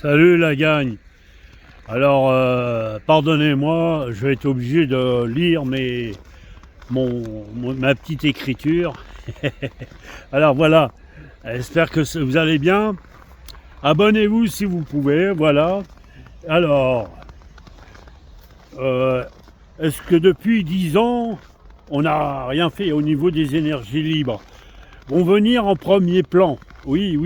Salut la gagne. Alors, pardonnez-moi, je vais être obligé de lire ma petite écriture. Alors voilà, j'espère que vous allez bien. Abonnez-vous si vous pouvez, voilà. Alors, est-ce que depuis 10 ans, on n'a rien fait au niveau des énergies libres? Vont venir en premier plan. Oui,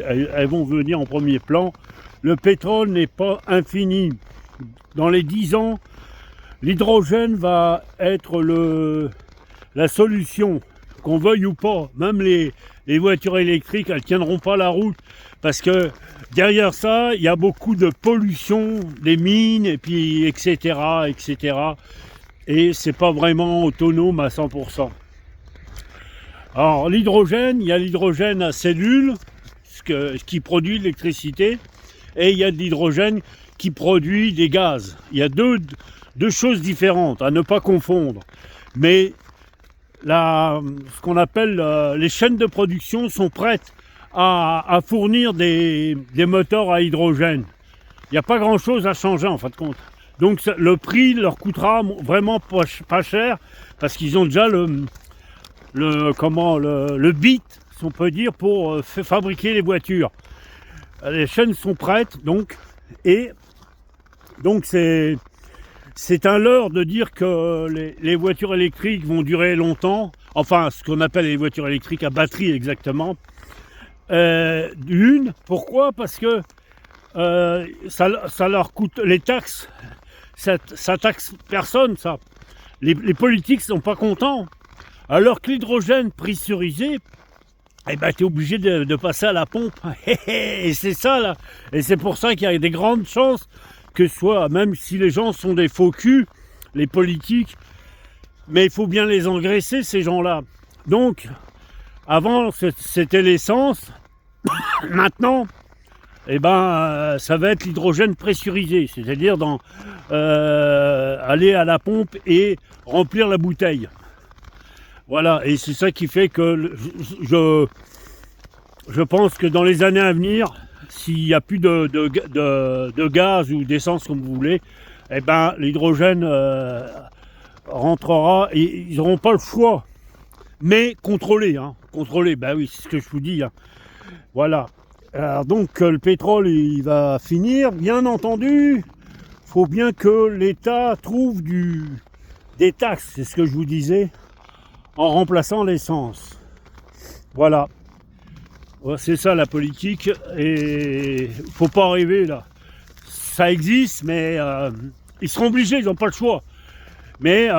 elles vont venir en premier plan. Le pétrole n'est pas infini. Dans les 10 ans, l'hydrogène va être la solution, qu'on veuille ou pas. Même les voitures électriques, elles ne tiendront pas la route parce que derrière ça, il y a beaucoup de pollution, des mines, et puis etc. Et c'est pas vraiment autonome à 100%. Alors l'hydrogène, il y a l'hydrogène à cellules, ce qui produit l'électricité, et il y a de l'hydrogène qui produit des gaz. Il y a deux choses différentes à ne pas confondre. Mais ce qu'on appelle les chaînes de production sont prêtes à fournir des moteurs à hydrogène. Il n'y a pas grand chose à changer en fin de compte. Donc le prix leur coûtera vraiment pas cher parce qu'ils ont déjà le bit, si on peut dire, pour fabriquer les voitures. Les chaînes sont prêtes, donc c'est un leurre de dire que les voitures électriques vont durer longtemps, enfin ce qu'on appelle les voitures électriques à batterie exactement. Pourquoi? Parce que ça leur coûte les taxes, ça taxe personne, ça. Les politiques sont pas contents. Alors que l'hydrogène pressurisé, eh ben, tu es obligé de passer à la pompe. Et c'est ça, là. Et c'est pour ça qu'il y a des grandes chances que ce soit, même si les gens sont des faux culs, les politiques, mais il faut bien les engraisser, ces gens-là. Donc, avant, c'était l'essence. Maintenant, eh ben, ça va être l'hydrogène pressurisé, c'est-à-dire aller à la pompe et remplir la bouteille. Voilà, et c'est ça qui fait que je pense que dans les années à venir, s'il n'y a plus de gaz ou d'essence comme vous voulez, eh ben l'hydrogène rentrera et ils n'auront pas le choix. Mais contrôlé, ben oui, c'est ce que je vous dis. Voilà. Alors donc le pétrole il va finir, bien entendu. Il faut bien que l'État trouve des taxes, c'est ce que je vous disais, en remplaçant l'essence. Voilà. C'est ça la politique et faut pas rêver là. Ça existe, mais ils seront obligés, ils n'ont pas le choix. Mais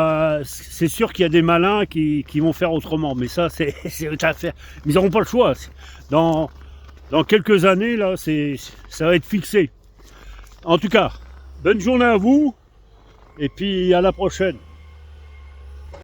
c'est sûr qu'il y a des malins qui vont faire autrement. Mais ça, c'est une affaire. Mais ils n'auront pas le choix. Dans quelques années, là, ça va être fixé. En tout cas, bonne journée à vous et puis à la prochaine.